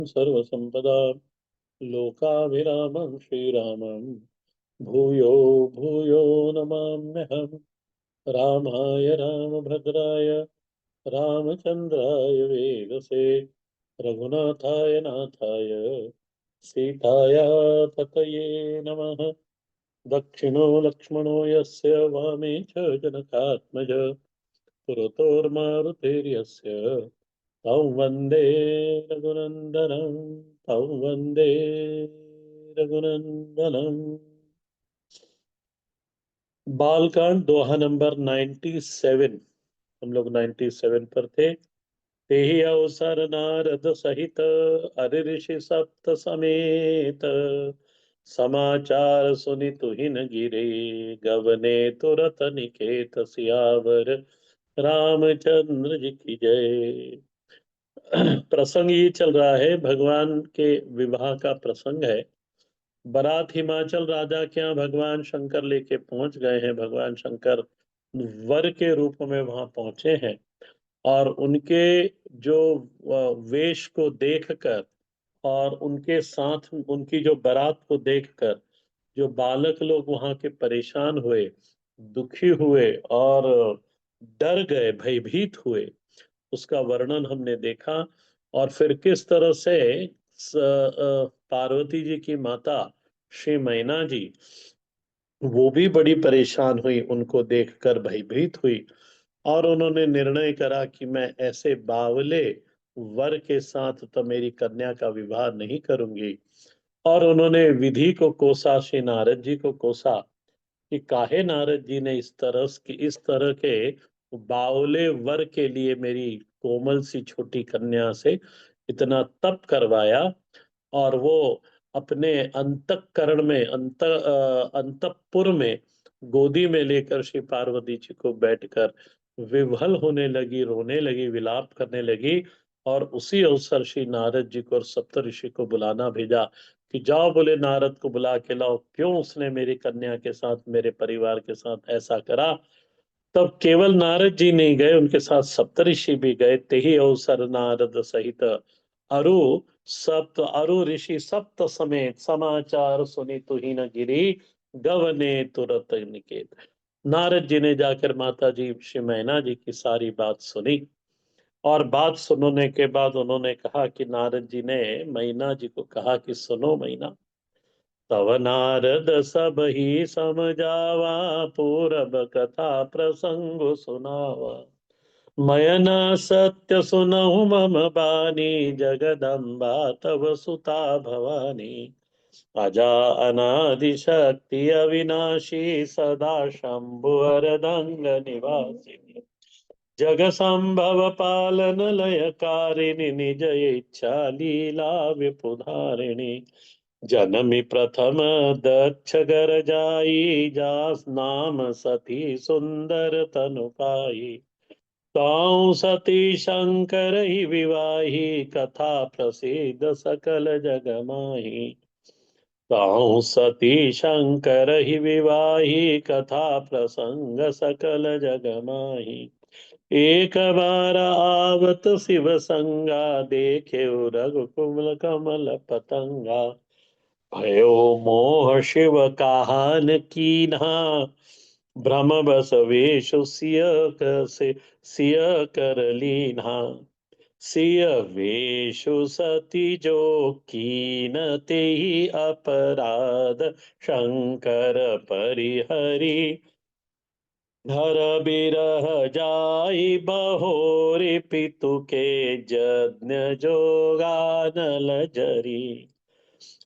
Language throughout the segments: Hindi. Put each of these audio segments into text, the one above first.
सर्वसंपदा लोकाभिरामं श्रीरामं भूयो भूयो नमाम्यहम्। रामाय रामभद्राय रामचन्द्राय वेदसे रघुनाथाय नाथाय सीताया ततये नमः। दक्षिणो लक्ष्मणो यस्य वामे च जनकात्मज पुरतोर्मारुतेर्यस्य तं वन्दे रघुनन्दनं तं वन्दे रघुनन्दनम। बालकांड दोहा नंबर 97। हम लोग 97 पर थे। तेहि अवसर नारद सहित अरि ऋषि सप्त समेत समाचार सुनि तुहिन गिरे गवने तुरत निकेत सियावर रामचंद्र जी की जय। प्रसंग ये चल रहा है, भगवान के विवाह का प्रसंग है। बारात हिमाचल राजा के यहाँ भगवान शंकर लेके पहुंच गए हैं। भगवान शंकर वर के रूप में वहां पहुंचे हैं और उनके जो वेश को देखकर और उनके साथ उनकी जो बारात को देखकर जो बालक लोग वहां के परेशान हुए, दुखी हुए और डर गए, भयभीत हुए, उसका वर्णन हमने देखा। और फिर किस तरह से पार्वती जी की माता श्री मैना जी वो भी बड़ी परेशान हुई, उनको देखकर भयभीत हुई और उन्होंने निर्णय करा कि मैं ऐसे बावले वर के साथ तो मेरी कन्या का विवाह नहीं करूंगी। और उन्होंने विधि को कोसा, श्री नारद जी को कोसा कि काहे नारद जी ने इस तरह के बावले वर के लिए मेरी कोमल सी छोटी कन्या से इतना तप करवाया। और वो अपने अंतःकरण में अंतःपुर में गोदी में लेकर श्री पार्वती जी को बैठकर विह्वल होने लगी, रोने लगी, विलाप करने लगी। और उसी अवसर श्री नारद जी को और सप्तऋषि को बुलाना भेजा कि जाओ, बोले नारद को बुला के लाओ, क्यों उसने मेरी कन्या के साथ, मेरे परिवार के साथ ऐसा करा। तब केवल नारद जी नहीं गए, उनके साथ सप्तऋषि भी गए। तेहि अवसर नारद सहित अरु अरु ऋषि सप्त समेत समाचार सुनि तुहि न गिरी गवने तुरत निकेत। नारद जी ने जाकर माता जी श्री मैना जी की सारी बात सुनी और बात सुनने के बाद उन्होंने कहा कि नारद जी ने मैना जी को कहा कि सुनो मैना, तव नारद सब ही समझावा पूरब कथा प्रसंग सुनावा। मयन सत्य सुनहु मम बानी जगदम्बा तव सुता भवानी। अजा अनादि शक्ति अविनाशी सदा शंभु अरदंग निवासिनी। जग संभव पालन लयकारिणि निज इच्छा लीला विपुधारिणी। जनमी प्रथम दक्ष गर जाई जास नाम सती सुंदर तनु पाई। ताऊ सती शंकर ही विवाही कथा प्रसिद्ध सकल जग माही। ताऊ सती शंकर ही विवाही कथा प्रसंग सकल जग माही। एक बार आवत शिव संगा देखे रघुकुल कमल पतंगा। भयो मोह शिव काहन कीन्हा भ्रम बस वेश सिय कर लीन्हा। सिय वेशु सती जो कीन तेहि अपराध शंकर परिहरी। धर बिरह जाई बहोरी पितु के यज्ञ जोगानल जरी।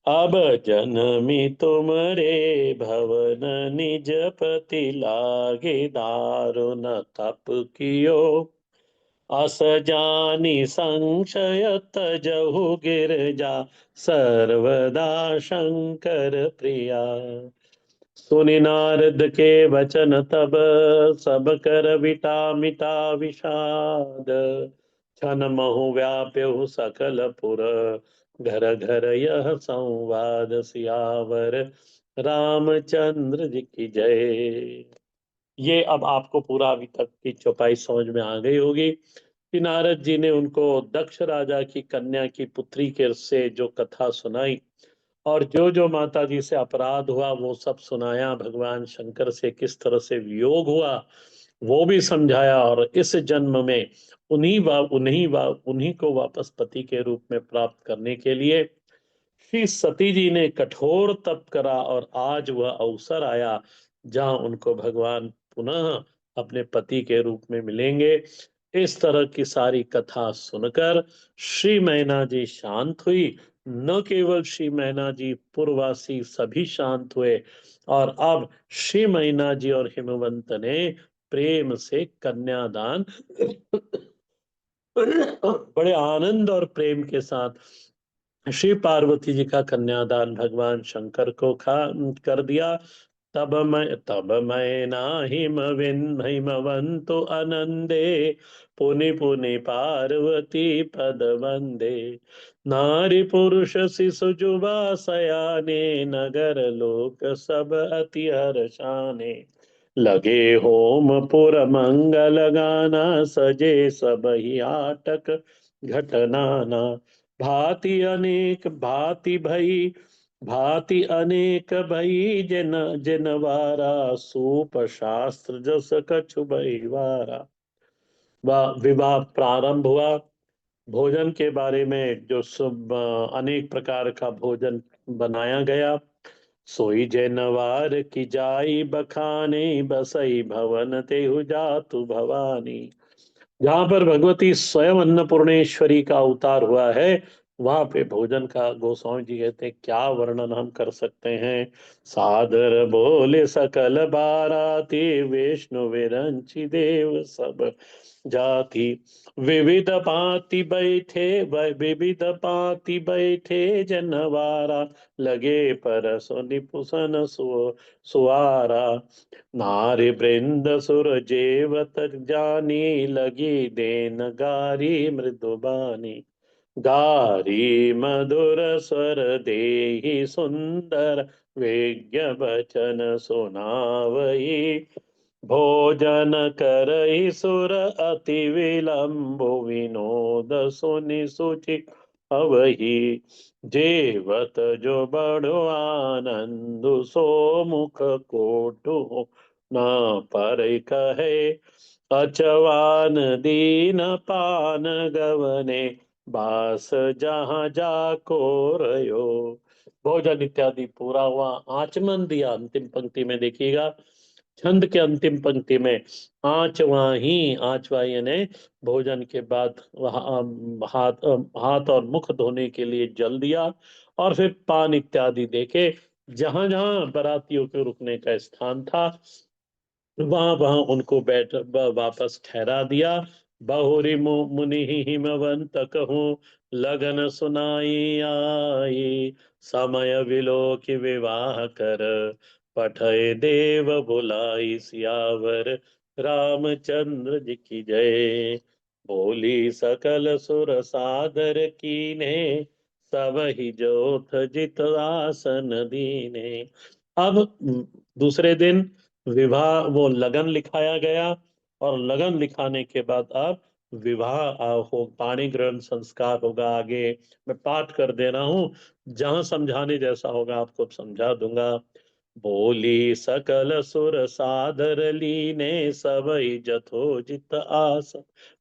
अब जन्मी तुमरे भवन निज पति लागे दारुन तप कियो। अस जानी संशय तजहु गिरजा सर्वदा शंकर प्रिया। सुनि नारद के वचन तब सब कर विटा मिटा विषाद। छन महु व्याप्यहु सकल पुर घर घर यह संवाद सियावर रामचंद्र जी की जय। ये अब आपको पूरा अभी तक की चौपाई समझ में आ गई होगी। कि नारद जी ने उनको दक्ष राजा की कन्या की पुत्री के से जो कथा सुनाई, और जो जो माता जी से अपराध हुआ वो सब सुनाया, भगवान शंकर से किस तरह से वियोग हुआ वो भी समझाया, और इस जन्म में उन्हीं को वापस पति के रूप में प्राप्त करने के लिए श्री सती जी ने कठोर तप करा, और आज वह अवसर आया जहां उनको भगवान पुनः अपने पति के रूप में मिलेंगे। इस तरह की सारी कथा सुनकर श्री मैना जी शांत हुई। न केवल श्री मैना जी, पूर्ववासी सभी शांत हुए, और अब श्री मैना जी और हिमवंत ने प्रेम से कन्यादान बड़े आनंद और प्रेम के साथ श्री पार्वती जी का कन्यादान भगवान शंकर को खा कर दिया। तब मैं ना हिमवंतो आनंदे, पुनि पुनि पार्वती पद वंदे। नारी पुरुष शिशु जुबा सयाने, नगर लोक सब अति हर्षाने। लगे होम पुर मंगल गाना, सजे सब ही आटक घटनाना। भांति अनेक भई, जिन जिन वारा, सूप शास्त्र जस कछु भई वारा। विवाह प्रारंभ हुआ। भोजन के बारे में जो सब अनेक प्रकार का भोजन बनाया गया। सोई जनवार की जाई बखाने, बसई भवन तेहु जातु भवानी। जहां पर भगवती स्वयं अन्नपूर्णेश्वरी का अवतार हुआ है, वहां पे भोजन का गोस्वामी जी कहते हैं क्या वर्णन हम कर सकते हैं। सादर बोले सकल बाराती, विष्णु विरंचि देव सब जाति। विविध पाति बैठे जनवारा, लगे परसो निपुसन सुआरा। नारी वृंद सुर जेवत जानी, लगी देन गारी मृदुबानी। गारी मधुर स्वर देहि सुंदर, विज्ञ बचन सुनावई। भोजन करई सुर अति विलंबु, विनोद सुनि सुचि अवही। जेवत जो बड़ो आनंद, सो मुख कोटु ना पर कहे। अचवान दीन पान गवने, बास जहां जाको रयो। भोजन इत्यादि पूरा हुआ, आचमन दिया अंतिम पंक्ति में देखिएगा। छंद के अंतिम पंक्ति में आंचवा यानी भोजन के बाद हाथ और मुख धोने के लिए जल दिया, और फिर पान इत्यादि देके जहां जहां बारातियों के रुकने का स्थान था वहां वहां उनको वापस ठहरा दिया। बहुरी मुनि हिमवंत कहूँ, लगन सुनाई आई। समय विलो की विवाह कर, पठय देव बुलाई। सियावर रामचंद्र जी की जय। बोली सकल सुर सादर कीने, सब ही जोथ जित आसन दीने। अब दूसरे दिन विवाह वो लगन लिखाया गया, और लगन लिखाने के बाद अब विवाह हो, पाणी ग्रहण संस्कार होगा। आगे मैं पाठ कर दे रहा हूं, जहां समझाने जैसा होगा आपको समझा दूंगा। बोली सकल सुर सादर लीने, सबई जथोजित आस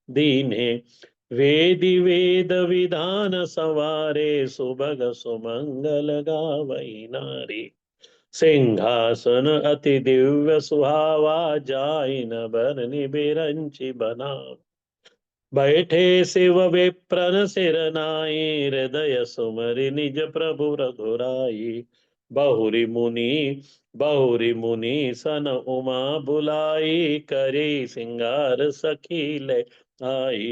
दीने। वेदी वेद विधान संवारे, सुभग सुमंगल गावई नारी। सिंहासन अति दिव्य सुहावा, जाई न बरनि बिरंचि बना। बैठे शिव विप्रन सिर नाई, हृदय सुमरि निज प्रभु रघुराई। बहुरी मुनि बहुरी मुनि सन उमा बुलाई, करी सिंगार सखी ले आई।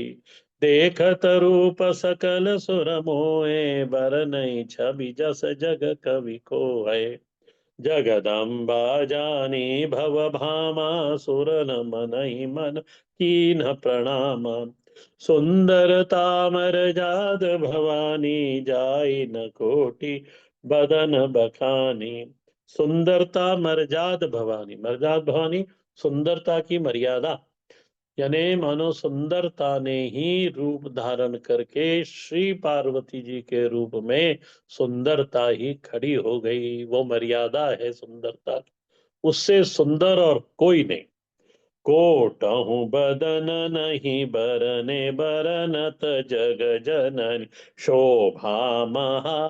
देखत रूप सकल सुर मोए, बरनई छवि जस जग कवि को है। जगदम्बा जानी भव भामा, सुर न मनहि मन कीन्ह प्रणामा। सुंदरता मर जाद भवानी, जाई न कोटि बदन बखानी। सुंदरता मर्याद भवानी, मर्याद भवानी सुंदरता की मर्यादा। यानी मानो सुंदरता ने ही रूप धारण करके श्री पार्वती जी के रूप में सुंदरता ही खड़ी हो गई। वो मर्यादा है सुंदरता की, उससे सुंदर और कोई नहीं। कोटहु बदन नहीं बरने बरनत जग जननी शोभा महा,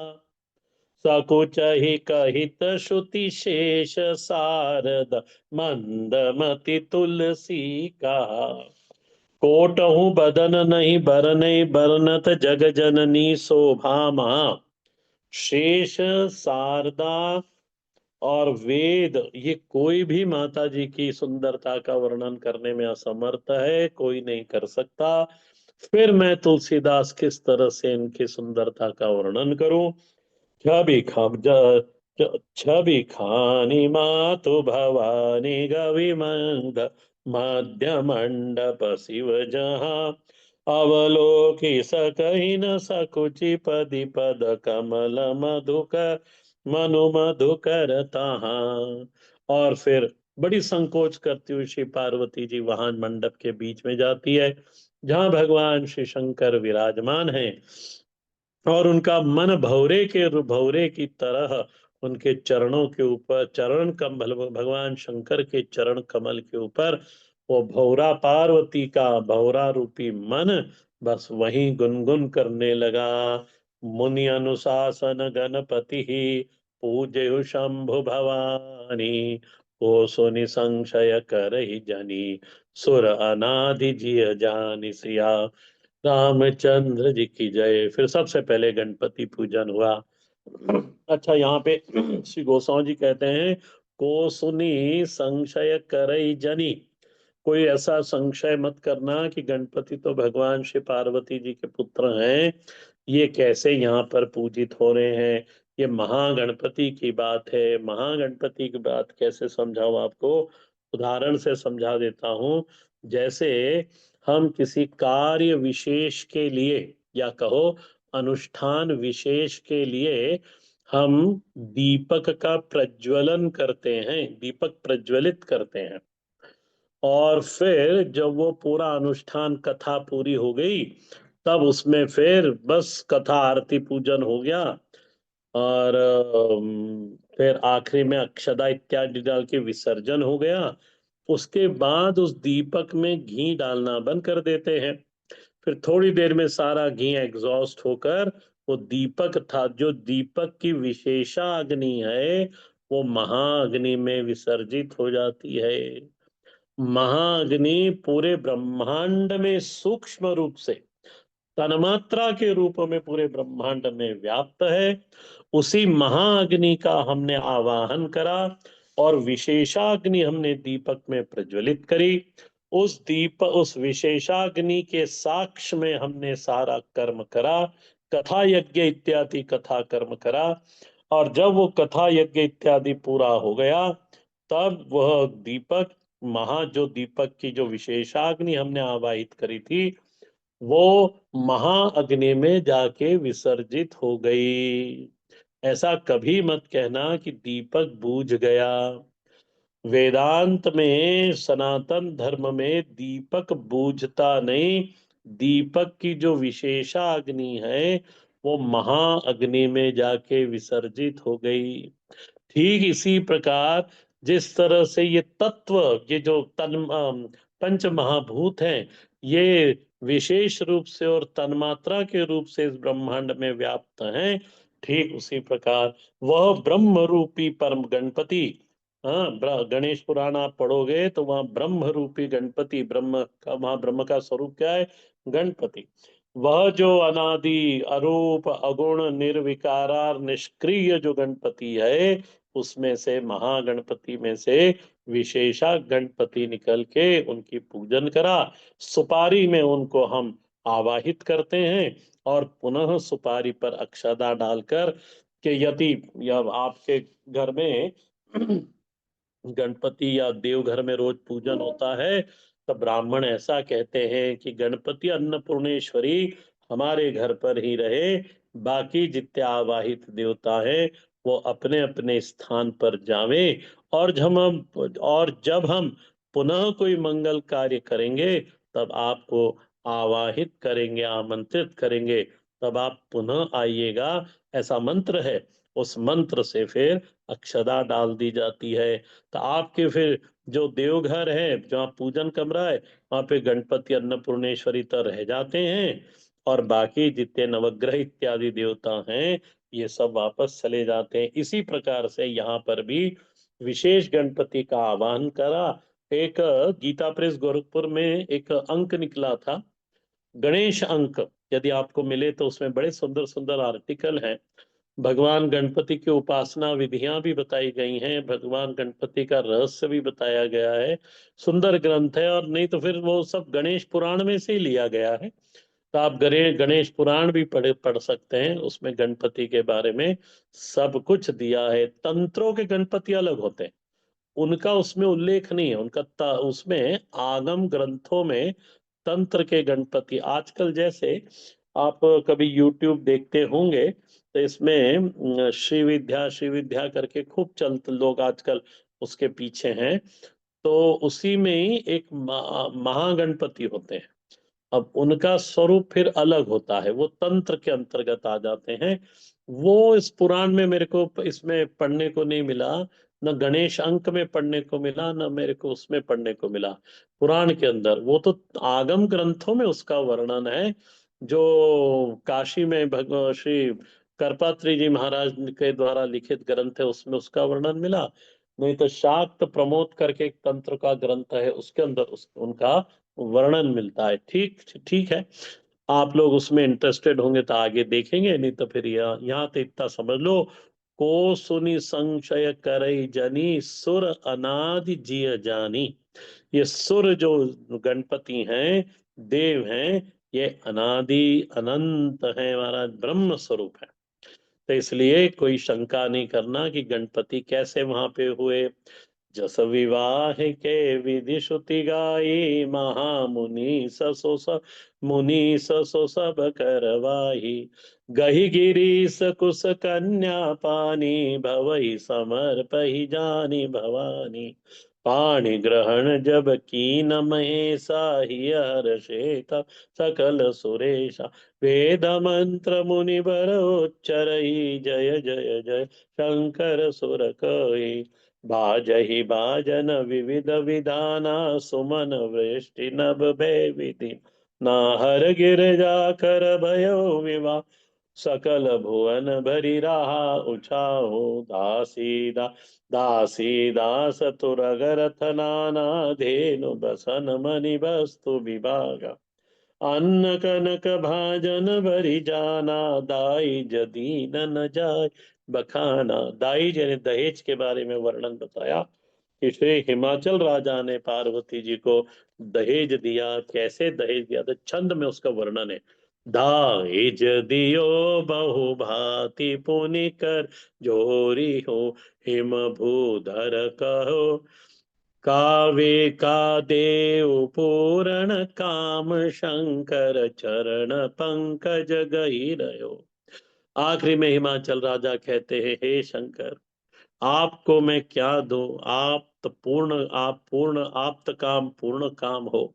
सकुचहि कहित श्रुति शेष सारद मंदमति तुलसी का। कोटहु बदन नहीं बरने बरनत जग जननी शोभा महा, शेष शारदा और वेद ये कोई भी माता जी की सुंदरता का वर्णन करने में असमर्थ है, कोई नहीं कर सकता। फिर मैं तुलसीदास किस तरह से इनकी सुंदरता का वर्णन करूं। छवि खम छवि खानी मातु भवानी गवि मंद मध्य मंडप शिव जहाँ, अवलोकि सकहि न सकुचि पदि पद कमल मधुकर मनु मधुकर तहाँ। और फिर बड़ी संकोच करती हुई श्री पार्वती जी वहां मंडप के बीच में जाती है, जहां भगवान श्री शंकर विराजमान हैं। और उनका मन भौरे की तरह उनके चरणों के ऊपर, चरण कमल भगवान शंकर के चरण कमल के ऊपर वो भौरा पार्वती का भौरा रूपी मन बस वहीं गुनगुन करने लगा। मुनि अनुशासन गणपति पूजयु शंभु भवानी, ओ सुनि संशय करहि जनी सुर अनादि जिय जानि सिया। रामचंद्र जी की जय। फिर सबसे पहले गणपति पूजन हुआ। अच्छा, यहाँ पे श्री गोसाई जी कहते हैं, को सुनी संशय करई जनी, कोई ऐसा संशय मत करना कि गणपति तो भगवान श्री पार्वती जी के पुत्र हैं, ये कैसे यहाँ पर पूजित हो रहे हैं। ये महागणपति की बात है। महागणपति की बात कैसे समझाऊं आपको, उदाहरण से समझा देता हूं। जैसे हम किसी कार्य विशेष के लिए, या कहो अनुष्ठान विशेष के लिए, हम दीपक का प्रज्वलन करते हैं, दीपक प्रज्वलित करते हैं। और फिर जब वो पूरा अनुष्ठान कथा पूरी हो गई, तब उसमें फिर बस कथा आरती पूजन हो गया। और फिर आखिरी में अक्षदा इत्यादि डाल के विसर्जन हो गया। उसके बाद उस दीपक में घी डालना बंद कर देते हैं। फिर थोड़ी देर में सारा घी एग्जॉस्ट होकर वो दीपक था, जो दीपक की विशेषा अग्नि है, वो महाअग्नि में विसर्जित हो जाती है। महाअग्नि पूरे ब्रह्मांड में सूक्ष्म रूप से, तन्मात्रा के रूप में पूरे ब्रह्मांड में व्याप्त है। उसी महाअग्नि का हमने आवाहन करा और विशेषाग्नि हमने दीपक में प्रज्वलित करी। उस विशेषाग्नि के साक्ष्य में हमने सारा कर्म करा, कथा यज्ञ इत्यादि कथा कर्म करा। और जब वो कथा यज्ञ इत्यादि पूरा हो गया, तब वह दीपक, जो दीपक की जो विशेषाग्नि हमने आवाहित करी थी, वो महाअग्नि में जाके विसर्जित हो गई। ऐसा कभी मत कहना कि दीपक बूझ गया। वेदांत में, सनातन धर्म में दीपक बूझता नहीं। दीपक की जो विशेषा अग्नि है, वो महाअग्नि में जाके विसर्जित हो गई। ठीक इसी प्रकार जिस तरह से ये तत्व, ये जो पंच महाभूत हैं, ये विशेष रूप से और तन्मात्रा के रूप से इस ब्रह्मांड में व्याप्त हैं, ठीक उसी प्रकार वह ब्रह्म रूपी परम गणपति, हाँ, गणेश पुराण आप पढ़ोगे तो वहां ब्रह्म रूपी गणपति, ब्रह्म का, वहां ब्रह्म का स्वरूप क्या है, गणपति। वह जो अनादि अरूप अगुण निर्विकारार निष्क्रिय जो गणपति है, उसमें से, महागणपति में से विशेषा गणपति निकल के उनकी पूजन करा। सुपारी में उनको हम आवाहित करते हैं और पुनः सुपारी पर अक्षदा डालकर कि यदि या आपके घर में गणपति या देवघर में रोज पूजन होता है, तो ब्राह्मण ऐसा कहते हैं कि गणपति अन्नपूर्णेश्वरी हमारे घर पर ही रहे, बाकी जितने आवाहित देवता हैं वो अपने अपने स्थान पर जावें। और जब हम पुनः कोई मंगल कार्य करेंगे तब आपको आवाहित करेंगे, आमंत्रित करेंगे, तब आप पुनः आइएगा, ऐसा मंत्र है। उस मंत्र से फिर अक्षदा डाल दी जाती है। तो आपके फिर जो देवघर है, जहाँ पूजन कमरा है, वहां पे गणपति अन्नपूर्णेश्वरी तो रह जाते हैं, और बाकी जितने नवग्रह इत्यादि देवता हैं ये सब वापस चले जाते हैं। इसी प्रकार से यहाँ पर भी विशेष गणपति का आह्वान करा। एक गीता प्रेस गोरखपुर में एक अंक निकला था, गणेश अंक। यदि आपको मिले तो उसमें बड़े सुंदर सुंदर आर्टिकल हैं। भगवान गणपति की उपासना विधियां भी बताई गई हैं, भगवान गणपति का रहस्य भी बताया गया है। सुंदर ग्रंथ है, और नहीं तो फिर वो सब गणेश पुराण में से ही लिया गया है। तो आप गणेश पुराण भी पढ़ सकते हैं, उसमें गणपति के बारे में सब कुछ दिया है। तंत्रों के गणपति अलग होते हैं, उनका उसमें उल्लेख नहीं है। उसमें आगम ग्रंथों में तंत्र के गणपति, आजकल जैसे आप कभी यूट्यूब देखते होंगे तो इसमें श्री विद्या करके खूब चलते लोग आजकल उसके पीछे हैं। तो उसी में ही एक महागणपति होते हैं। अब उनका स्वरूप फिर अलग होता है, वो तंत्र के अंतर्गत आ जाते हैं। वो इस पुराण में मेरे को इसमें पढ़ने को नहीं मिला, न गणेश अंक में पढ़ने को मिला, न मेरे को उसमें पढ़ने को मिला पुराण के अंदर। वो तो आगम ग्रंथों में उसका वर्णन है, जो काशी में श्री करपात्री जी महाराज के द्वारा लिखित ग्रंथ है, उसमें उसका वर्णन मिला। नहीं तो शाक्त प्रमोद करके एक तंत्र का ग्रंथ है, उसके अंदर उनका वर्णन मिलता है। ठीक ठीक है, आप लोग उसमें इंटरेस्टेड होंगे तो आगे देखेंगे, नहीं तो फिर यहाँ तो इतना समझ लो। को सुनि संशय करई जनी सुर अनादि जिय जानी। ये सुर जो गणपति हैं, देव हैं, ये अनादि अनंत है महाराज, ब्रह्म स्वरूप है। तो इसलिए कोई शंका नहीं करना कि गणपति कैसे वहां पे हुए। जस विवाह के विधि श्रुति गाई, महामुनि ससो स मुनि ससो सब करवाही। गही गिरीश कुश कन्या पानी, भवई समर्पहि जानी भवानी। पाणि ग्रहण जब कीन महेशा, हिय हर्षेत सकल सुरेशा। वेद मंत्र मुनि बर उच्चरई, जय जय जय शंकर सुर कई। बाजहि बाजन विविध विधाना, सुमन वृष्टि नभ भय विधि। नाहर गिरजा कर भयो विवाह, सकल भुवन भरी रहा उछाओ। दासी दास तुरगरथ नाना, धेनु बसन मणि वस्तु विभागा। अन्न कनक भाजन भरी जाना, दाई जदीन न जाय बखाना। दाई यानी दहेज के बारे में वर्णन बताया कि श्री हिमाचल राजा ने पार्वती जी को दहेज दिया। कैसे दहेज दिया, तो छंद में उसका वर्णन है। दाहेज दियो बहु भांति पुनि कर, जोरी हो हिम भूधर कहो। कावे का देव पूर्ण काम, शंकर चरण पंकज गही रहो। आखिरी में हिमाचल राजा कहते हैं, हे शंकर, आपको मैं क्या दूं। आप पूर्ण आप्त काम पूर्ण काम हो।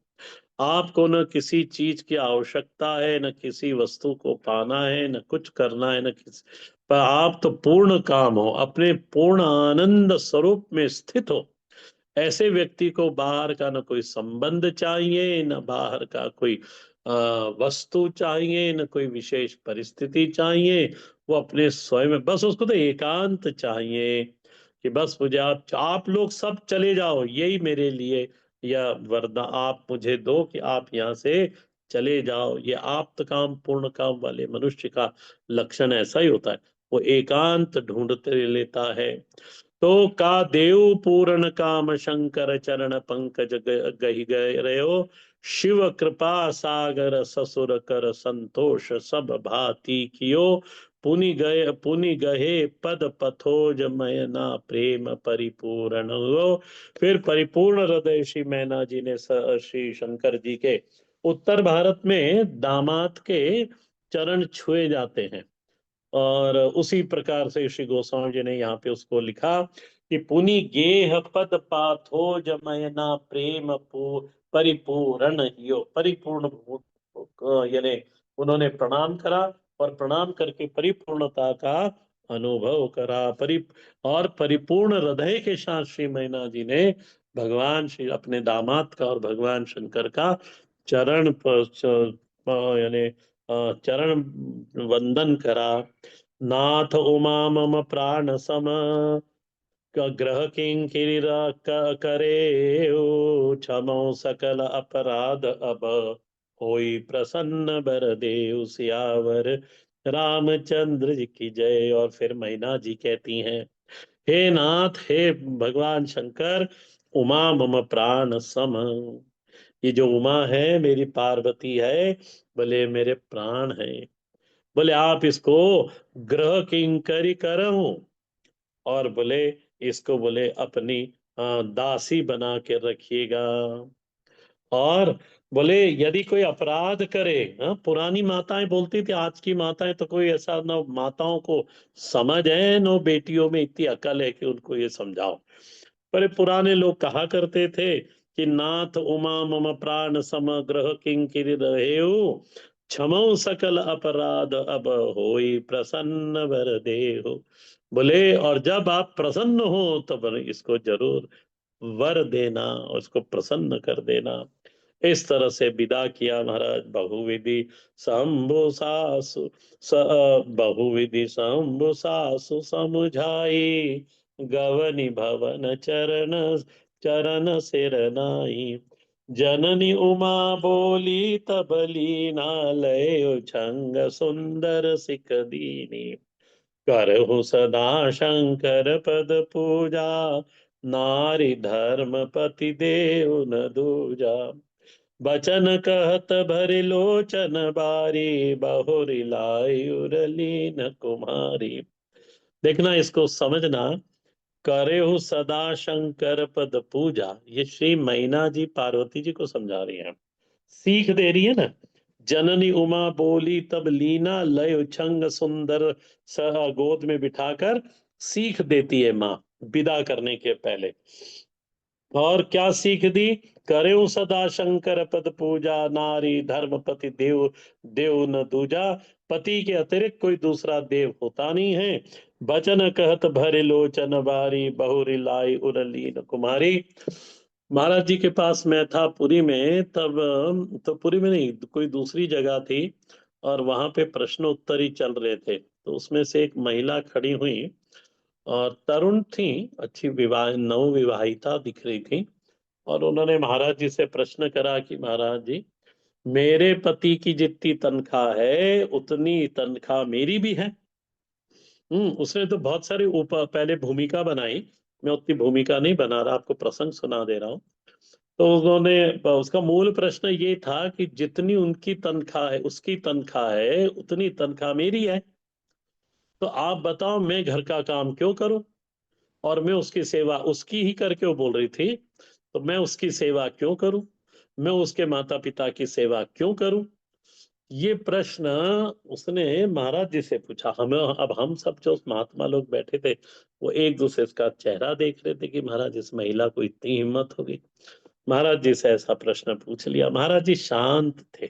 आपको न किसी चीज की आवश्यकता है, न किसी वस्तु को पाना है, न कुछ करना है, न किसी पर आप तो पूर्ण काम हो, अपने पूर्ण आनंद स्वरूप में स्थित हो। ऐसे व्यक्ति को बाहर का न कोई संबंध चाहिए, न बाहर का कोई अ, वस्तु चाहिए, न कोई विशेष परिस्थिति चाहिए। वो अपने स्वयं में बस, उसको तो एकांत चाहिए कि बस मुझे आप लोग सब चले जाओ, यही मेरे लिए या वरदान आप मुझे दो कि आप यहाँ से चले जाओ। ये आप्त काम पूर्ण काम वाले मनुष्य का लक्षण ऐसा ही होता है, वो एकांत ढूंढते लेता है। तो का देव पूर्ण काम, शंकर चरण पंकज गहि गए रहो। शिव कृपा सागर ससुर कर, संतोष सब भांति कियो। पुनि गहे पद पथोज, मयना प्रेम परिपूर्ण हो। फिर परिपूर्ण हृदय श्री मैना जी ने श्री शंकर जी के उत्तर भारत में दामाद के चरण छुए जाते हैं। और उसी प्रकार से श्री गोस्वामी जी ने यहाँ पे उसको लिखा कि पुनि गेह पद पाथो जमयना प्रेम परिपूर्ण यो परिपूर्ण यानी उन्होंने प्रणाम करा और प्रणाम करके परिपूर्णता का अनुभव करा। और परिपूर्ण हृदय के साथ श्री मैना जी ने भगवान श्री अपने दामाद का और भगवान शंकर का चरण यानी चरण वंदन करा। नाथ उमा मम प्राण सम ग्रह किंकिर करे क्षमो सकल अपराध अब होई प्रसन्न बर देव सियावर रामचंद्र जी की जय। और फिर मैना जी कहती हैं, हे नाथ, हे भगवान शंकर, उमा मम प्राण सम, ये जो उमा है मेरी पार्वती है, बोले मेरे प्राण है। बोले आप इसको ग्रह किंकरी करहूं, और बोले इसको बोले अपनी दासी बना के रखिएगा। और बोले यदि कोई अपराध करे, पुरानी माताएं बोलती थी, आज की माताएं तो कोई ऐसा न माताओं को समझ है न बेटियों में इतनी अकल है कि उनको ये समझाओ। पर पुराने लोग कहा करते थे कि नाथ उमा मम प्राण समग्र किंकिर रहेऊ क्षमो सकल अपराध अब होई प्रसन्न वर देहो। बोले और जब आप प्रसन्न हो तो बोले इसको जरूर वर देना और उसको प्रसन्न कर देना। इस तरह से विदा किया महाराज। बहुविधि शंभु सासु बहुविधि शंभु सासु समुझाई गवनि भवन चरण चरण सिर नाई। जननी उमा बोली तब लीना लय छंग सुंदर सिक दीनी। करहु सदा शंकर पद पूजा नारी धर्म पति देव न दूजा। बचन कहत भरि लोचन बारी बहुरी लायुरलीन कुमारी। देखना, इसको समझना। करे हो सदा शंकर पद पूजा, ये श्री मैना जी पार्वती जी को समझा रही हैं, सीख दे रही है ना। जननी उमा बोली तब लीना लय उछंग सुंदर गोद में बिठाकर सीख देती है माँ विदा करने के पहले। और क्या सीख दी? करेऊ सदा शंकर पद पूजा नारी धर्म पति देव देव न दूजा। पति के अतिरिक्त कोई दूसरा देव होता नहीं है। बचन कहत भरे लोचन बारी बहुरी लाई उरलीन कुमारी। महाराज जी के पास मैं था पुरी में, तब तो पुरी में नहीं, कोई दूसरी जगह थी, और वहां पे प्रश्न उत्तर ही चल रहे थे। तो उसमें से एक महिला खड़ी हुई और तरुण थी, अच्छी विवाह नव विवाहिता दिख रही थी। और उन्होंने महाराज जी से प्रश्न करा कि महाराज जी, मेरे पति की जितनी तनख्वाह है उतनी तनख्वाह मेरी भी है। उसने तो बहुत सारी पहले भूमिका बनाई। मैं उतनी भूमिका नहीं बना रहा, आपको प्रसंग सुना दे रहा हूँ। तो उन्होंने उसका मूल प्रश्न ये था कि जितनी उनकी तनख्वाह है उसकी तनख्वाह है उतनी तनख्वाह मेरी है। तो आप बताओ मैं घर का काम क्यों करूं, और मैं उसकी सेवा उसकी ही करके, वो बोल रही थी, तो मैं उसकी सेवा क्यों करूं, मैं उसके माता पिता की सेवा क्यों करूं। ये प्रश्न उसने महाराज जी से पूछा। हमें अब हम सब जो महात्मा लोग बैठे थे वो एक दूसरे का चेहरा देख रहे थे कि महाराज इस महिला को इतनी हिम्मत होगी। महाराज जी से ऐसा प्रश्न पूछ लिया। महाराज जी शांत थे।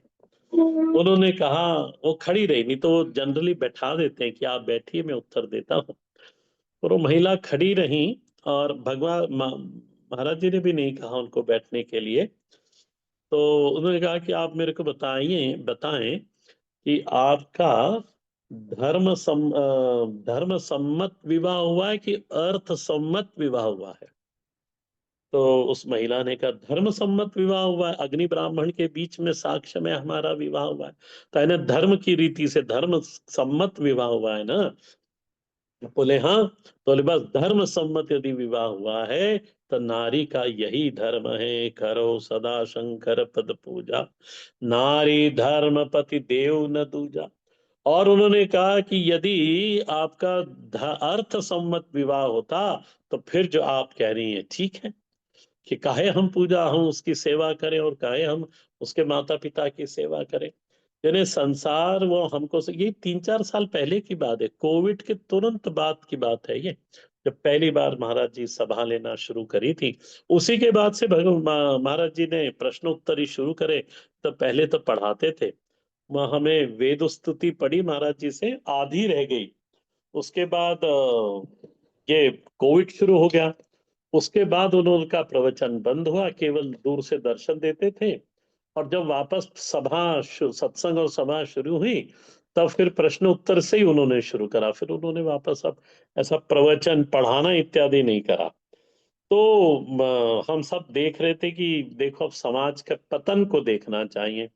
उन्होंने कहा, वो खड़ी रही, नहीं तो वो जनरली बैठा देते हैं कि आप बैठिए मैं उत्तर देता हूँ। और वो महिला खड़ी रही, और महाराज जी ने भी नहीं कहा उनको बैठने के लिए। तो उन्होंने कहा कि आप मेरे को बताइए बताएं कि आपका धर्म सम्मत विवाह हुआ है कि अर्थ सम्मत विवाह हुआ है। तो उस महिला ने कहा धर्म सम्मत विवाह हुआ है, अग्नि ब्राह्मण के बीच में साक्ष्य में हमारा विवाह हुआ है। तो है ना, धर्म की रीति से धर्म सम्मत विवाह हुआ है ना। बोले हाँ। तो बोले बस धर्म सम्मत यदि विवाह हुआ है तो नारी का यही धर्म है, करो सदा शंकर पद पूजा नारी धर्म पति देव न दूजा। और उन्होंने कहा कि यदि आपका अर्थ सम्मत विवाह होता तो फिर जो आप कह रही हैं ठीक है, कि काहे हम पूजा हम उसकी सेवा करें और काहे हम उसके माता पिता की सेवा करें। यानी संसार वो हमको ये 3-4 साल पहले की बात है, कोविड के तुरंत बाद की बात है ये, जब पहली बार महाराज जी सभा लेना शुरू करी थी। उसी के बाद से महाराज जी ने प्रश्नोत्तरी शुरू करे। तो पहले तो पढ़ाते थे, वहाँ हमें वेद स्तुति पढ़ी महाराज जी से, आधी रह गई। उसके बाद ये कोविड शुरू हो गया। उसके बाद उनका प्रवचन बंद हुआ, केवल दूर से दर्शन देते थे। और जब वापस सत्संग और सभा शुरू हुई, तब फिर प्रश्न उत्तर से ही उन्होंने शुरू करा। फिर उन्होंने वापस अब ऐसा प्रवचन पढ़ाना इत्यादि नहीं करा। तो हम सब देख रहे थे कि देखो अब समाज के पतन को देखना चाहिए।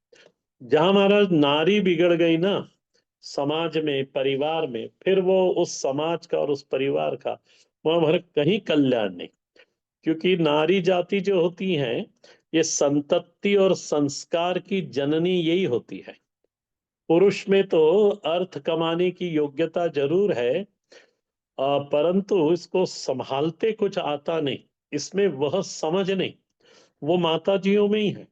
जहां महाराज नारी बिगड़ गई ना समाज में, परिवार में, फिर वो उस समाज का और उस परिवार का वहां भर कहीं कल्याण नहीं। क्योंकि नारी जाति जो होती है, ये संतति और संस्कार की जननी यही होती है। पुरुष में तो अर्थ कमाने की योग्यता जरूर है, परंतु इसको संभालते कुछ आता नहीं, इसमें वह समझ नहीं, वो माताजियों में ही है।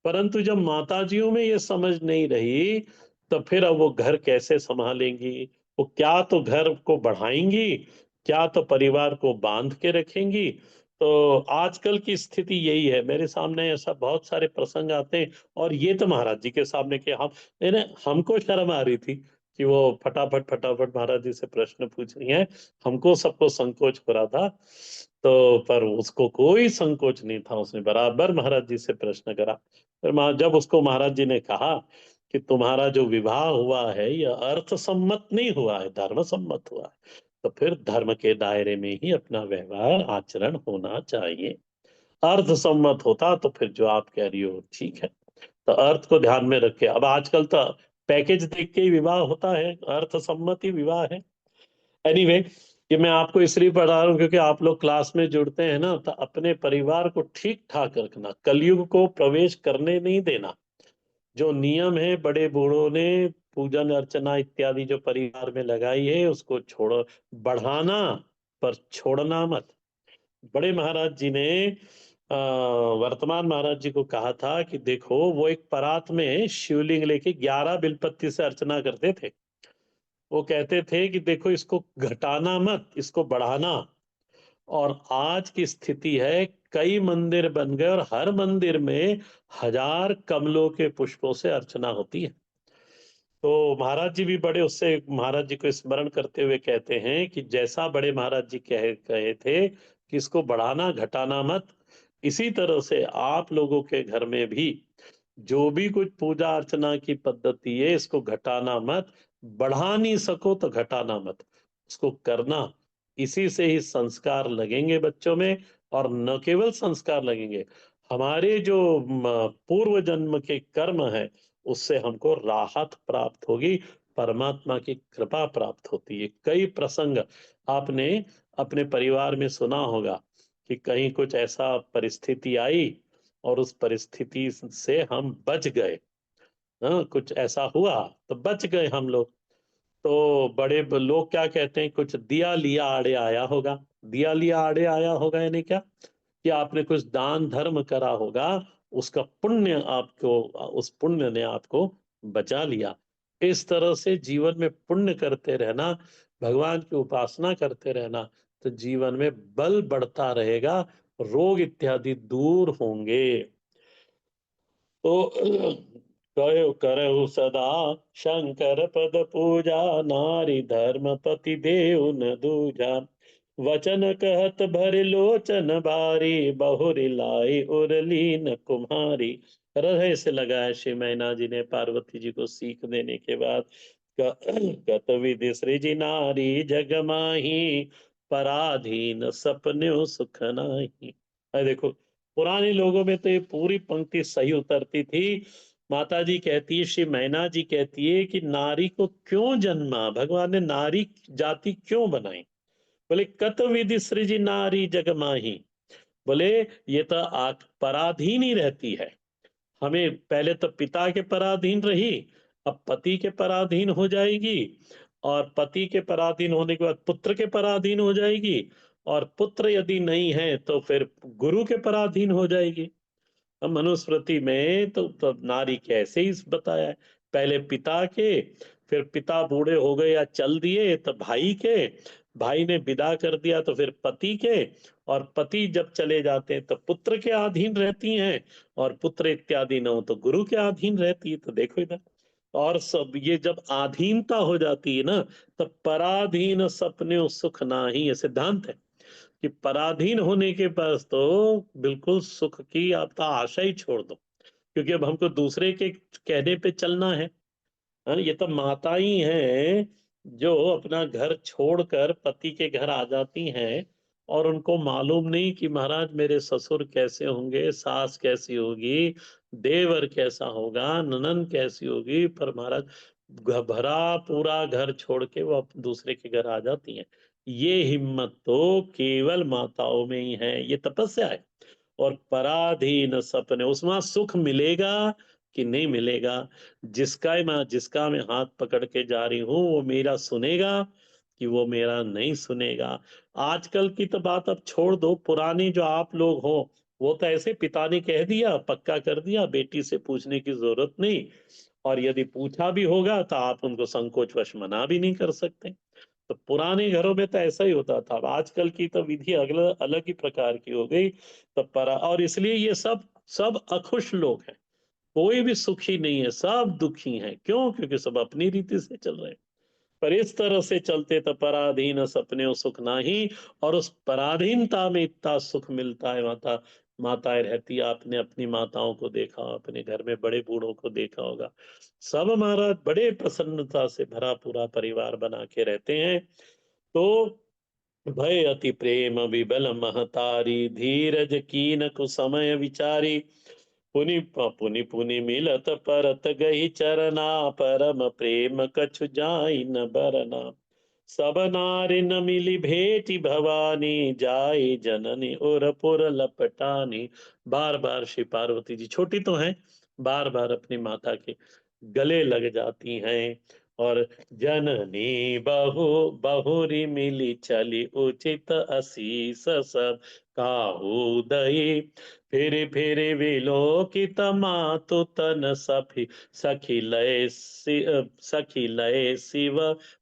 परंतु जब माताजियों में ये समझ नहीं रही, तो फिर अब वो घर कैसे संभालेंगी? वो क्या तो घर को बढ़ाएंगी, क्या तो परिवार को बांध के रखेंगी। तो आजकल की स्थिति यही है। मेरे सामने ऐसा बहुत सारे प्रसंग आते हैं, और ये तो महाराज जी के सामने कि हम हमको शर्म आ रही थी कि वो फटाफट फटाफट महाराज जी से प्रश्न पूछ रही हैं। हमको सबको संकोच हो रहा था। तो पर उसको कोई संकोच नहीं था, उसने बराबर महाराज जी से प्रश्न करा। फिर जब उसको महाराज जी ने कहा कि तुम्हारा जो विवाह हुआ है यह अर्थ सम्मत नहीं हुआ है, धर्म सम्मत हुआ है, तो फिर धर्म के दायरे में ही अपना व्यवहार आचरण होना चाहिए। अर्थ सम्मत होता तो फिर जो आप कह रही हो ठीक है। तो अर्थ को ध्यान में रखे। अब आजकल तो पैकेज देख के ही विवाह होता है, अर्थ सम्मत ही विवाह है। एनीवे, ये मैं आपको इसलिए पढ़ा रहा हूँ क्योंकि आप लोग क्लास में जुड़ते हैं ना, तो अपने परिवार को ठीक ठाक रखना, कलयुग को प्रवेश करने नहीं देना। जो नियम है बड़े बूढ़ों ने पूजन अर्चना इत्यादि जो परिवार में लगाई है, उसको छोड़ो, बढ़ाना पर छोड़ना मत। बड़े महाराज जी ने वर्तमान महाराज जी को कहा था कि देखो, वो एक परात में शिवलिंग लेके 11 बिलपत्ती से अर्चना करते थे। वो कहते थे कि देखो, इसको घटाना मत, इसको बढ़ाना। और आज की स्थिति है, कई मंदिर बन गए और हर मंदिर में 1000 कमलों के पुष्पों से अर्चना होती है। तो महाराज जी भी बड़े उससे महाराज जी को स्मरण करते हुए कहते हैं कि जैसा बड़े महाराज जी कहे कहे थे कि इसको बढ़ाना घटाना मत, इसी तरह से आप लोगों के घर में भी जो भी कुछ पूजा अर्चना की पद्धति है, इसको घटाना मत। बढ़ा नहीं सको तो घटाना मत, उसको करना। इसी से ही संस्कार लगेंगे बच्चों में। और न केवल संस्कार लगेंगे, हमारे जो पूर्व जन्म के कर्म है, उससे हमको राहत प्राप्त होगी, परमात्मा की कृपा प्राप्त होती है। कई प्रसंग आपने अपने परिवार में सुना होगा कि कहीं कुछ ऐसा परिस्थिति आई और उस परिस्थिति से हम बच गए। हाँ, कुछ ऐसा हुआ तो बच गए हम लोग। तो बड़े लोग क्या कहते हैं, कुछ दिया लिया आड़े आया होगा। दिया लिया आड़े आया होगा यानी क्या, कि आपने कुछ दान धर्म करा होगा, उसका पुण्य आपको, उस पुण्य ने आपको बचा लिया। इस तरह से जीवन में पुण्य करते रहना, भगवान की उपासना करते रहना, तो जीवन में बल बढ़ता रहेगा, रोग इत्यादि दूर होंगे। तो करहु सदा शंकर पद पूजा, नारी धर्म पति देव न दूजा। वचन कहत भरि लोचन बारी, बहुरी लाई उरली न कुम्हारी। हृदय से लगाया श्री मैना जी ने पार्वती जी को सीख देने के बाद। कत विधि सृजि नारी जग माही, पराधीन सपन्यो सुख नाही। अरे देखो, पुराने लोगों में तो ये पूरी पंक्ति सही उतरती थी। माता जी कहती है, श्री मैना जी कहती है कि नारी को क्यों जन्मा, भगवान ने नारी जाति क्यों बनाई। बोले कत विधि सृजि नारी जग माही। बोले ये तो पराधीन ही रहती है। हमें पहले तो पिता के पराधीन रही, अब पति के पराधीन हो जाएगी, और पति के पराधीन होने के बाद पुत्र के पराधीन हो जाएगी, और पुत्र यदि नहीं है तो फिर गुरु के पराधीन हो जाएगी। मनुस्मृति में तो नारी के ऐसे ही बताया है, पहले पिता के, फिर पिता बूढ़े हो गए या चल दिए तो भाई के, भाई ने विदा कर दिया तो फिर पति के, और पति जब चले जाते हैं तो पुत्र के अधीन रहती हैं, और पुत्र इत्यादि न हो तो गुरु के अधीन रहती है। तो देखो इधर, और सब ये जब अधीनता हो जाती है ना, तब पराधीन सपने सुख नाही, ये सिद्धांत है कि पराधीन होने के पास तो बिल्कुल सुख की आपका आशा ही छोड़ दो, क्योंकि अब हमको दूसरे के कहने पे चलना है। हाँ, ये तो माता ही हैं जो अपना घर छोड़कर पति के घर आ जाती हैं, और उनको मालूम नहीं कि महाराज मेरे ससुर कैसे होंगे, सास कैसी होगी, देवर कैसा होगा, ननद कैसी होगी, पर महाराज भरा पूरा घर छोड़ के वो दूसरे के घर आ जाती हैं। ये हिम्मत तो केवल माताओं में ही है, ये तपस्या है। और पराधीन सपने, उसमें सुख मिलेगा कि नहीं मिलेगा, जिसका मैं हाथ पकड़ के जा रही हूँ वो मेरा सुनेगा कि वो मेरा नहीं सुनेगा। आजकल की तो बात अब छोड़ दो, पुरानी जो आप लोग हो, वो तो ऐसे पिता ने कह दिया पक्का कर दिया, बेटी से पूछने की जरूरत नहीं, और यदि पूछा भी होगा तो आप उनको संकोचवश मना भी नहीं कर सकते। तो पुराने घरों में तो ऐसा ही होता था। अब आजकल की तो विधि अलग अलग ही प्रकार की हो गई। तो परा, और इसलिए ये सब सब अखुश लोग हैं, कोई भी सुखी नहीं है, सब दुखी हैं। क्यों? क्योंकि सब अपनी रीति से चल रहे हैं। पर इस तरह से चलते तो पराधीन सपने सुख नाही, और उस पराधीनता में इतना सुख मिलता है। माताएं रहती, आपने अपनी माताओं को देखा, अपने घर में बड़े बूढ़ों को देखा होगा, सब महाराज बड़े प्रसन्नता से भरा पूरा परिवार बना के रहते हैं। तो भय अति प्रेम विबल महतारी, धीरज कीन कुसमय विचारी, पुनि पुनि मिलत परत गही चरना, परम प्रेम कछु जाई न बरना, सब नारी न मिली भेटी भवानी, जाए जननी उर पुर लपटानी। बार बार श्री पार्वती जी छोटी तो हैं, बार बार अपनी माता के गले लग जाती हैं, और जननी बहु बहुरी मिली चली, उचित असीस सब काहू दई, फिर विलोकित मातु तन सखी, सखी लय शिव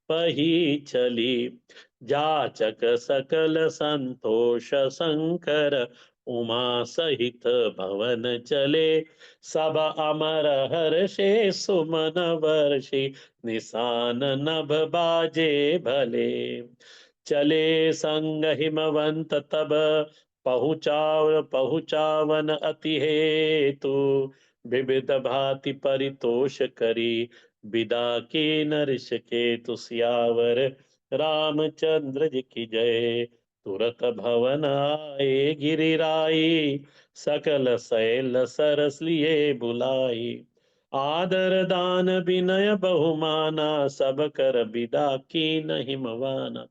पही चली, जाचक सकल संतोष शंकर, उमा सहित भवन चले, सब अमर हर्षे सुमन वर्षि, निशान नभ बाजे भले, चले संग हिमवंत तब, पहुँचावन अति हेतु, विविध भांति परितोष करी, विदा के नरिश के तुसियावर, रामचंद्र जी की जय, तुरत भवन आए गिरिराई, सकल सैल सरस लिए बुलाई, आदर दान विनय बहुमाना, सब कर विदा की न हिमवाना।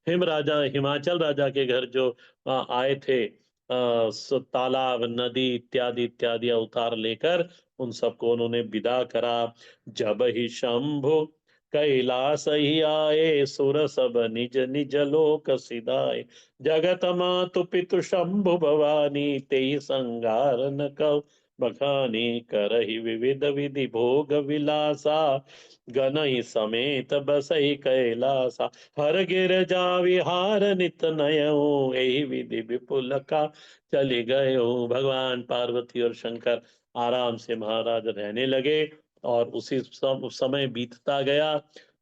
हिम राजा, हिमाचल राजा के घर जो आए थे, तालाब नदी इत्यादि इत्यादि अवतार लेकर, उन सबको उन्होंने विदा करा। जब ही शंभु कैलास ही आए, सुर सब निज निज लोक सिधाए, जगत मातु पितु शंभु भवानी, तेई संगार न कव बखानी, करहि विविध विधि भोग विलासा, गनहि समेत बसहि कैलासा, हर गिरजा विहार नित नयऊ, यही विधि विपुल का चले गए। भगवान पार्वती और शंकर आराम से महाराज रहने लगे, और उसी समय बीतता गया।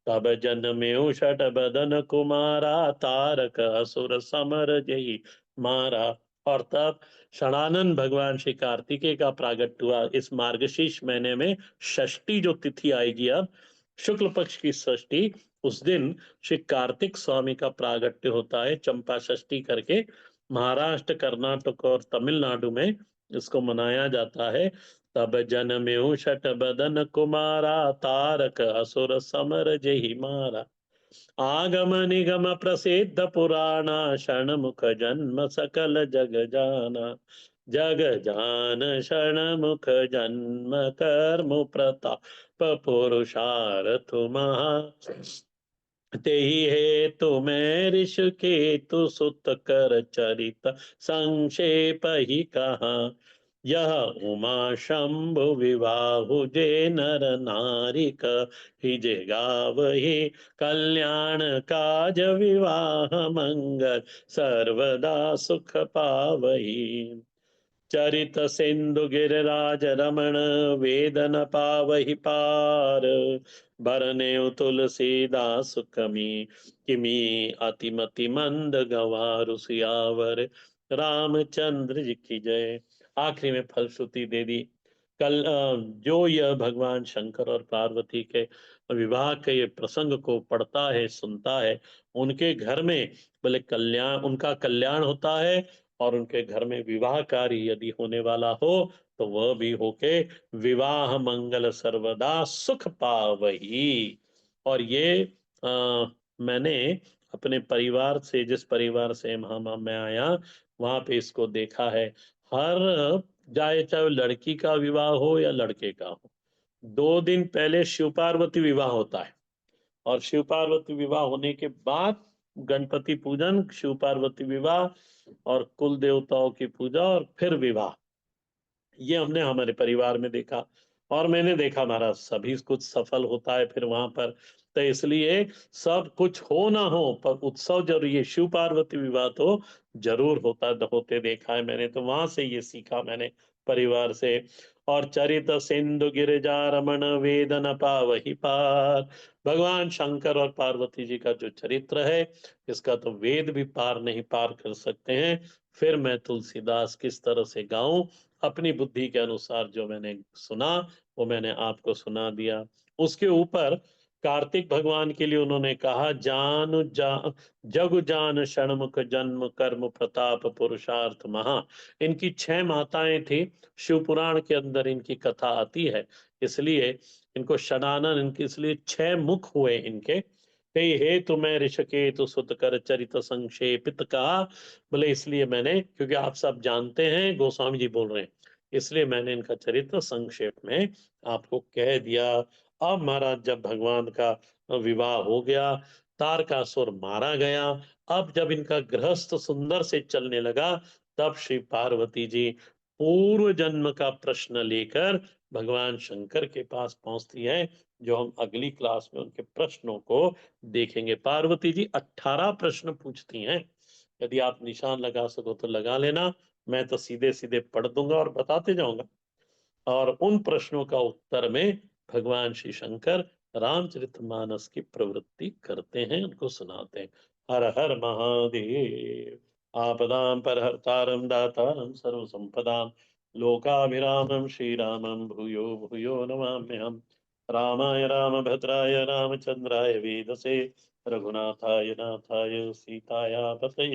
तब जन्मेऊ षट बदन कुमारा, तारक असुर समर जई मारा। और तब षणानन भगवान श्री कार्तिकेय का प्रागट्य हुआ। इस मार्गशीर्ष महीने में षष्ठी जो तिथि आएगी, अब शुक्ल पक्ष की षष्ठी, उस दिन श्री कार्तिक स्वामी का प्रागट्य होता है, चंपा षष्ठी करके। महाराष्ट्र, कर्नाटक और तमिलनाडु में इसको मनाया जाता है। तब जन्मेऊ षट बदन कुमारा, तारक असुर समर जहि मारा, आगम निगम प्रसिद्ध पुराणा, क्षण मुख जन्म सकल जग जाना, जग जान क्षण मुख जन्म कर्म प्रताप, पुरुषार्थ महा, तेहि हेतु मैं ऋषिकेतु सुत कर चरित संक्षेप ही कहा, यह उमा शंभु विवाहु जे नर नारी कहि गावही कल्याण काज विवाह मंगल सर्वदा सुख पावही। चरित सिंधु गिरिराज रमण वेदन पावहि पार भरने तुलसीदास कमी किमी अतिमति मंद गवारु सियावर रामचंद्र जी की जय। आखिरी में फलश्रुति दे दी। कल जो यह भगवान शंकर और पार्वती के विवाह के ये प्रसंग को पढ़ता है सुनता है, उनके घर में बोले कल्याण, उनका कल्याण होता है, और उनके घर में विवाह कार्य यदि होने वाला हो तो वह भी होके विवाह मंगल सर्वदा सुख पावही। और ये मैंने अपने परिवार से, जिस परिवार से मैं आया, वहां पे इसको देखा है। हर चाहे चाहे लड़की का विवाह हो या लड़के का हो, 2 दिन पहले शिव पार्वती विवाह होता है, और शिव पार्वती विवाह होने के बाद गणपति पूजन, शिव पार्वती विवाह और कुल देवताओं की पूजा, और फिर विवाह। ये हमने हमारे परिवार में देखा, और मैंने देखा महाराज सभी कुछ सफल होता है फिर वहां पर। तो इसलिए सब कुछ हो ना हो पर उत्सव जरूर, ये शिव पार्वती विवाह तो जरूर होते देखा है मैंने, तो वहां से ये सीखा मैंने परिवार से। और चरित सिंधु गिरिजा रमण वेद न पावहि पार, भगवान शंकर और पार्वती जी का जो चरित्र है, इसका तो वेद भी पार नहीं पार कर सकते हैं। फिर मैं तुलसीदास किस तरह से गाऊं, अपनी बुद्धि के अनुसार जो मैंने सुना वो मैंने आपको सुना दिया। उसके ऊपर कार्तिक भगवान के लिए उन्होंने कहा, जग जान षणमुख जन्म कर्म प्रताप पुरुषार्थ महा। इनकी 6 माताएं थी, शिव पुराण के अंदर इनकी कथा आती है, इसलिए इनको षडानन, इनके इसलिए 6 मुख हुए इनके। हे हे तुम्हें ऋषिकेतु सुत कर चरित संक्षेपित कहा, बोले इसलिए मैंने, क्योंकि आप सब जानते हैं गोस्वामी जी बोल रहे हैं, इसलिए मैंने इनका चरित्र संक्षेप में आपको कह दिया। अब महाराज जब भगवान का विवाह हो गया, तारकासुर मारा गया, अब जब इनका गृहस्थ सुंदर से चलने लगा, तब श्री पार्वती जी पूर्व जन्म का प्रश्न लेकर भगवान शंकर के पास पहुंचती है, जो हम अगली क्लास में उनके प्रश्नों को देखेंगे। पार्वती जी 18 प्रश्न पूछती हैं, यदि आप निशान लगा सको तो लगा लेना, मैं तो सीधे सीधे पढ़ दूंगा और बताते जाऊंगा। और उन प्रश्नों का उत्तर में भगवान श्री शंकर रामचरितमानस की प्रवृत्ति करते हैं, उनको सुनाते हैं। हर हर महादेव। आपदां परहर्तारं दातारं सर्व संपदां लोकाभिरामं श्रीरामं भूयो भूयो नमाम्यहम्। रामाय रामभद्राय रामचंद्राय वेदसे रघुनाथाय नाथाय सीताया पतये